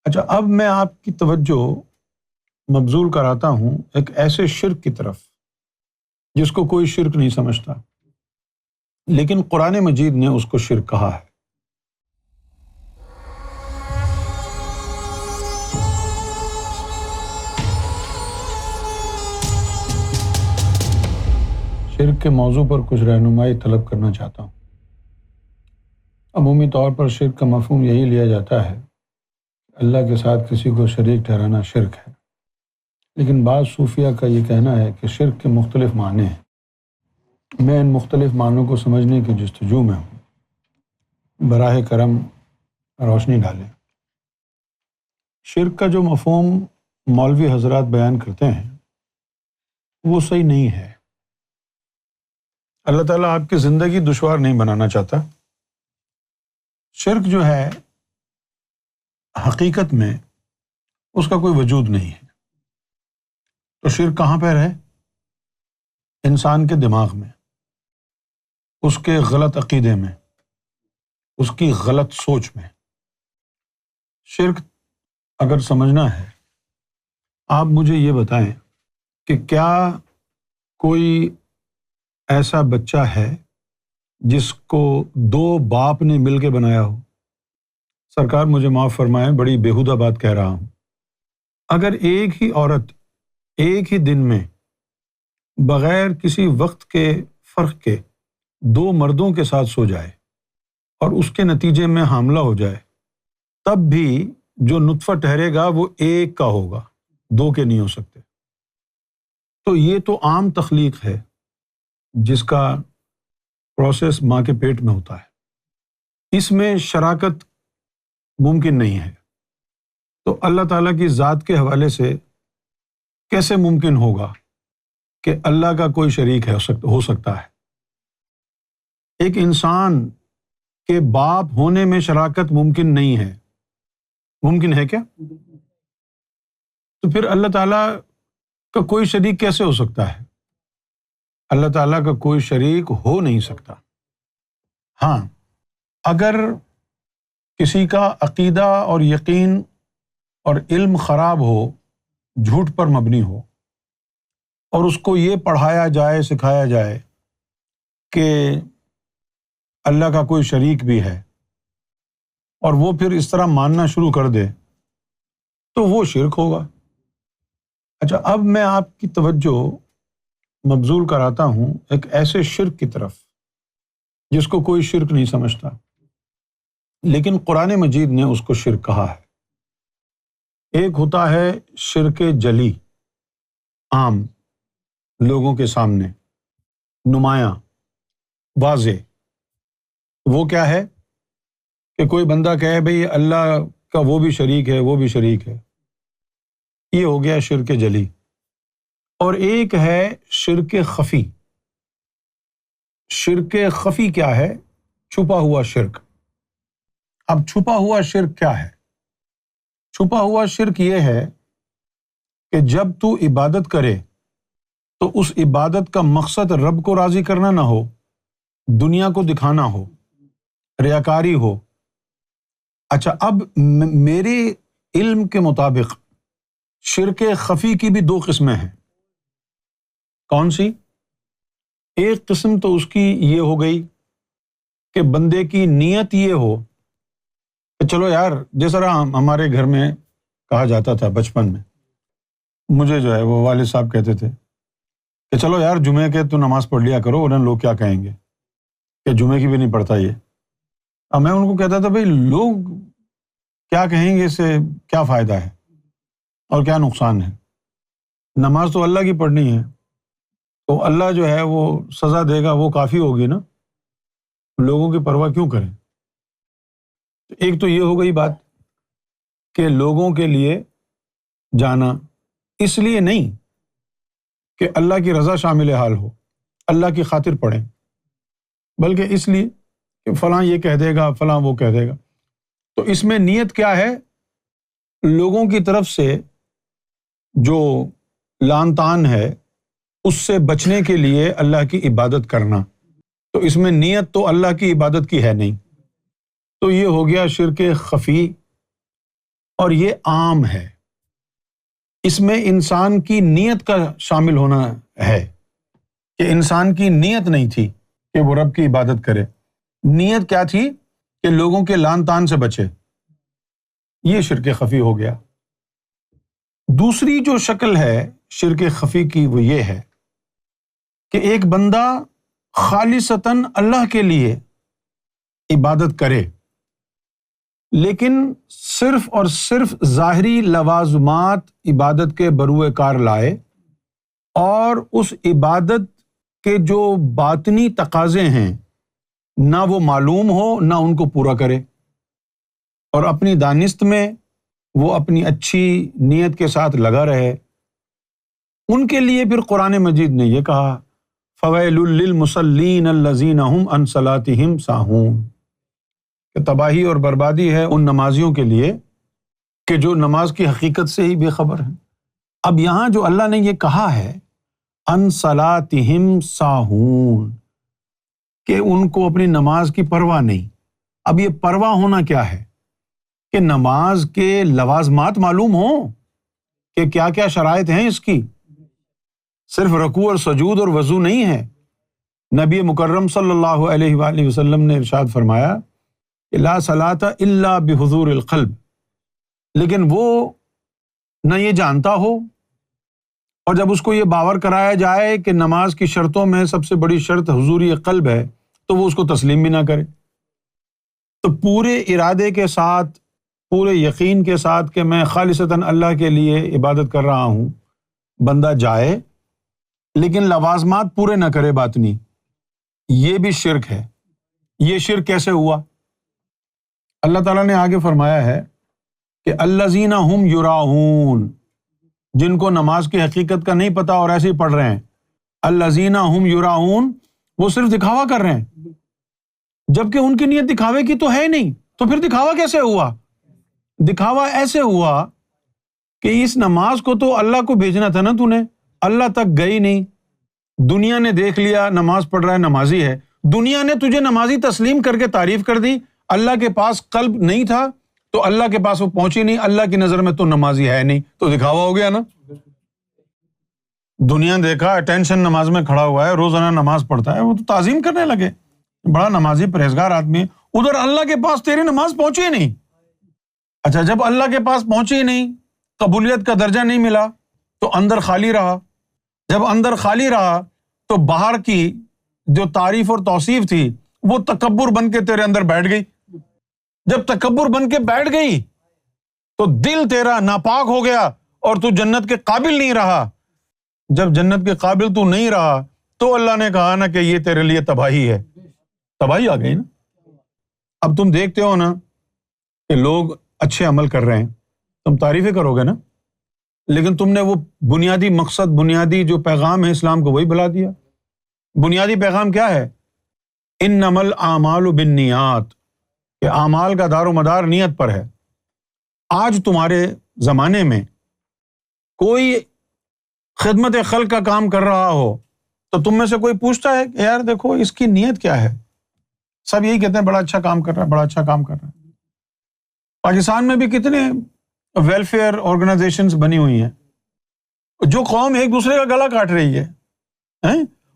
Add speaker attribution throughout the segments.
Speaker 1: اچھا، اب میں آپ کی توجہ مبذول کراتا ہوں ایک ایسے شرک کی طرف جس کو کوئی شرک نہیں سمجھتا، لیکن قرآن مجید نے اس کو شرک کہا ہے۔ شرک کے موضوع پر کچھ رہنمائی طلب کرنا چاہتا ہوں۔ عمومی طور پر شرک کا مفہوم یہی لیا جاتا ہے کہ اللہ کے ساتھ کسی کو شریک ٹھہرانا شرک ہے، لیکن بعض صوفیہ کا یہ کہنا ہے کہ شرک کے مختلف معنی ہیں۔ میں ان مختلف معنوں کو سمجھنے کی جستجو میں ہوں، براہ کرم روشنی ڈالیں۔ شرک کا جو مفہوم مولوی حضرات بیان کرتے ہیں وہ صحیح نہیں ہے۔ اللہ تعالیٰ آپ کی زندگی دشوار نہیں بنانا چاہتا۔ شرک جو ہے حقیقت میں اس کا کوئی وجود نہیں ہے۔ تو شرک کہاں پر ہے؟ انسان کے دماغ میں، اس کے غلط عقیدے میں، اس کی غلط سوچ میں۔ شرک اگر سمجھنا ہے، آپ مجھے یہ بتائیں کہ کیا کوئی ایسا بچہ ہے جس کو دو باپ نے مل کے بنایا ہو؟ سرکار مجھے معاف فرمائیں، بڑی بیہودہ بات کہہ رہا ہوں۔ اگر ایک ہی عورت ایک ہی دن میں بغیر کسی وقت کے فرق کے دو مردوں کے ساتھ سو جائے اور اس کے نتیجے میں حاملہ ہو جائے، تب بھی جو نطفہ ٹھہرے گا وہ ایک کا ہوگا، دو کے نہیں ہو سکتے۔ تو یہ تو عام تخلیق ہے جس کا پروسیس ماں کے پیٹ میں ہوتا ہے، اس میں شراکت ممکن نہیں ہے۔ تو اللہ تعالیٰ کی ذات کے حوالے سے کیسے ممکن ہوگا کہ اللہ کا کوئی شریک ہو سکتا ہے؟ ایک انسان کے باپ ہونے میں شراکت ممکن نہیں ہے، ممکن ہے کیا؟ تو پھر اللہ تعالیٰ کا کوئی شریک کیسے ہو سکتا ہے؟ اللہ تعالیٰ کا کوئی شریک ہو نہیں سکتا۔ ہاں، اگر کسی کا عقیدہ اور یقین اور علم خراب ہو، جھوٹ پر مبنی ہو، اور اس کو یہ پڑھایا جائے، سکھایا جائے کہ اللہ کا کوئی شریک بھی ہے، اور وہ پھر اس طرح ماننا شروع کر دے، تو وہ شرک ہوگا۔ اچھا، اب میں آپ کی توجہ مبذول کراتا ہوں ایک ایسے شرک کی طرف جس کو کوئی شرک نہیں سمجھتا، لیکن قرآن مجید نے اس کو شرک کہا ہے۔ ایک ہوتا ہے شرک جلی، عام لوگوں کے سامنے نمایاں، واضح۔ وہ کیا ہے کہ کوئی بندہ کہے بھئی اللہ کا وہ بھی شریک ہے، وہ بھی شریک ہے، یہ ہو گیا شرک جلی۔ اور ایک ہے شرک خفی۔ شرک خفی کیا ہے؟ چھپا ہوا شرک۔ اب چھپا ہوا شرک کیا ہے؟ چھپا ہوا شرک یہ ہے کہ جب تو عبادت کرے تو اس عبادت کا مقصد رب کو راضی کرنا نہ ہو، دنیا کو دکھانا ہو، ریاکاری ہو۔ اچھا، اب میرے علم کے مطابق شرک خفی کی بھی دو قسمیں ہیں۔ کون سی؟ ایک قسم تو اس کی یہ ہو گئی کہ بندے کی نیت یہ ہو کہ چلو یار، جس طرح ہمارے گھر میں کہا جاتا تھا بچپن میں، مجھے جو ہے وہ والد صاحب کہتے تھے کہ چلو یار جمعے کے تو نماز پڑھ لیا کرو، ورنہ لوگ کیا کہیں گے کہ جمعے کی بھی نہیں پڑھتا یہ۔ اب میں ان کو کہتا تھا بھائی لوگ کیا کہیں گے، اس سے کیا فائدہ ہے اور کیا نقصان ہے؟ نماز تو اللہ کی پڑھنی ہے، تو اللہ جو ہے وہ سزا دے گا، وہ کافی ہوگی نا، لوگوں کی پرواہ کیوں کریں؟ ایک تو یہ ہو گئی بات کہ لوگوں کے لیے جانا اس لیے نہیں کہ اللہ کی رضا شامل حال ہو، اللہ کی خاطر پڑھیں، بلکہ اس لیے کہ فلاں یہ کہہ دے گا، فلاں وہ کہہ دے گا۔ تو اس میں نیت کیا ہے؟ لوگوں کی طرف سے جو لعن طعن ہے اس سے بچنے کے لیے اللہ کی عبادت کرنا۔ تو اس میں نیت تو اللہ کی عبادت کی ہے نہیں، تو یہ ہو گیا شرک خفی اور یہ عام ہے، اس میں انسان کی نیت کا شامل ہونا ہے کہ انسان کی نیت نہیں تھی کہ وہ رب کی عبادت کرے، نیت کیا تھی کہ لوگوں کے لعن طعن سے بچے، یہ شرک خفی ہو گیا۔ دوسری جو شکل ہے شرک خفی کی وہ یہ ہے کہ ایک بندہ خالصتاً اللہ کے لیے عبادت کرے، لیکن صرف اور صرف ظاہری لوازمات عبادت کے بروئے کار لائے اور اس عبادت کے جو باطنی تقاضے ہیں نہ وہ معلوم ہو نہ ان کو پورا کرے، اور اپنی دانست میں وہ اپنی اچھی نیت کے ساتھ لگا رہے، ان کے لیے پھر قرآن مجید نے یہ کہا فویل للمصلین الذین هم عن صلاتهم ساہون، کہ تباہی اور بربادی ہے ان نمازیوں کے لیے کہ جو نماز کی حقیقت سے ہی بے خبر ہیں۔ اب یہاں جو اللہ نے یہ کہا ہے عن صلاتہم ساہون، کہ ان کو اپنی نماز کی پرواہ نہیں۔ اب یہ پرواہ ہونا کیا ہے کہ نماز کے لوازمات معلوم ہوں کہ کیا کیا شرائط ہیں اس کی، صرف رکوع اور سجود اور وضو نہیں ہے۔ نبی مکرم صلی اللہ علیہ وآلہ وسلم نے ارشاد فرمایا کہ لا صلاۃ الا بحضور القلب، لیکن وہ نہ یہ جانتا ہو، اور جب اس کو یہ باور کرایا جائے کہ نماز کی شرطوں میں سب سے بڑی شرط حضوری قلب ہے تو وہ اس کو تسلیم بھی نہ کرے۔ تو پورے ارادے کے ساتھ، پورے یقین کے ساتھ کہ میں خالصتاً اللہ کے لیے عبادت کر رہا ہوں، بندہ جائے لیکن لوازمات پورے نہ کرے باطنی، یہ بھی شرک ہے۔ یہ شرک کیسے ہوا؟ اللہ تعالیٰ نے آگے فرمایا ہے کہ الذین ہم یراؤون، جن کو نماز کی حقیقت کا نہیں پتا اور ایسے ہی پڑھ رہے ہیں، الذین ہم یراؤون، وہ صرف دکھاوا کر رہے ہیں، جبکہ ان کی نیت دکھاوے کی تو ہے نہیں، تو پھر دکھاوا کیسے ہوا؟ دکھاوا ایسے ہوا کہ اس نماز کو تو اللہ کو بھیجنا تھا نا، تو نے اللہ تک گئی نہیں، دنیا نے دیکھ لیا نماز پڑھ رہا ہے، نمازی ہے، دنیا نے تجھے نمازی تسلیم کر کے تعریف کر دی، اللہ کے پاس قلب نہیں تھا تو اللہ کے پاس وہ پہنچی نہیں، اللہ کی نظر میں تو نمازی ہے نہیں، تو دکھاوا ہو گیا نا۔ دنیا دیکھا اٹینشن نماز میں کھڑا ہوا ہے، روزانہ نماز پڑھتا ہے، وہ تو تعظیم کرنے لگے، بڑا نمازی پرہیزگار آدمی ہے، ادھر اللہ کے پاس تیری نماز پہنچی نہیں۔ اچھا، جب اللہ کے پاس پہنچی نہیں، قبولیت کا درجہ نہیں ملا تو اندر خالی رہا، جب اندر خالی رہا تو باہر کی جو تعریف اور توصیف تھی وہ تکبر بن کے تیرے اندر بیٹھ گئی، جب تکبر بن کے بیٹھ گئی تو دل تیرا ناپاک ہو گیا اور تو جنت کے قابل نہیں رہا، جب جنت کے قابل تو نہیں رہا تو اللہ نے کہا نا کہ یہ تیرے لیے تباہی ہے، تباہی آ گئی نا۔ اب تم دیکھتے ہو نا کہ لوگ اچھے عمل کر رہے ہیں، تم تعریفیں کرو گے نا، لیکن تم نے وہ بنیادی مقصد، بنیادی جو پیغام ہے اسلام کو، وہی بھلا دیا۔ بنیادی پیغام کیا ہے؟ انما الاعمال بالنیات، کہ اعمال کا دار و مدار نیت پر ہے۔ آج تمہارے زمانے میں کوئی خدمت خلق کا کام کر رہا ہو تو تم میں سے کوئی پوچھتا ہے کہ یار دیکھو اس کی نیت کیا ہے؟ سب یہی کہتے ہیں بڑا اچھا کام کر رہا ہے، بڑا اچھا کام کر رہا ہے۔ پاکستان میں بھی کتنے ویلفیئر آرگنائزیشنز بنی ہوئی ہیں، جو قوم ایک دوسرے کا گلا کاٹ رہی ہے،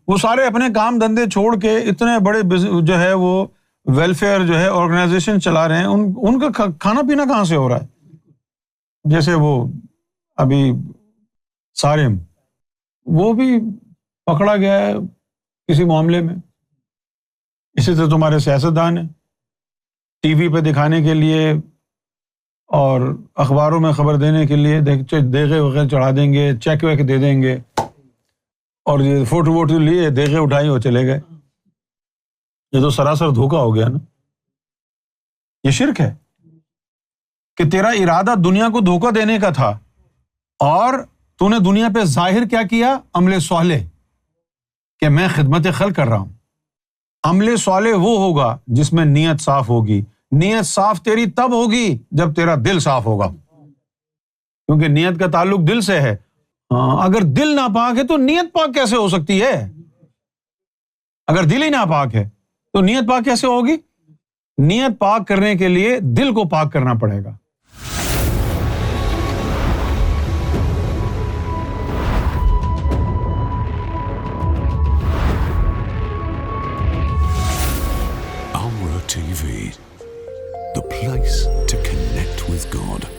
Speaker 1: وہ سارے اپنے کام دھندے چھوڑ کے اتنے بڑے جو ہے وہ ویلفیئر جو ہے آرگنائزیشن چلا رہے ہیں، ان کا کھانا پینا کہاں سے ہو رہا ہے؟ جیسے وہ ابھی سارم، وہ بھی پکڑا گیا ہے کسی معاملے میں، اسی طرح تمہارے سیاستدان ہیں، ٹی وی پہ دکھانے کے لیے اور اخباروں میں خبر دینے کے لیے دیغے وغیرہ چڑھا دیں گے، چیک ویک دے دیں گے، اور یہ فوٹو ووٹو لیے دیغے اٹھائی اور چلے گئے۔ یہ تو سراسر دھوکہ ہو گیا نا، یہ شرک ہے کہ تیرا ارادہ دنیا کو دھوکہ دینے کا تھا اور تو نے دنیا پہ ظاہر کیا کیا؟ عمل صالح، کہ میں خدمت خلق کر رہا ہوں۔ عمل صالح وہ ہوگا جس میں نیت صاف ہوگی، نیت صاف تیری تب ہوگی جب تیرا دل صاف ہوگا، کیونکہ نیت کا تعلق دل سے ہے۔ اگر دل ناپاک ہے تو نیت پاک کیسے ہو سکتی ہے؟ اگر دل ہی ناپاک ہے تو نیت پاک کیسے ہوگی؟ نیت پاک کرنے کے لیے دل کو پاک کرنا پڑے گا۔
Speaker 2: TV, the place to connect with God.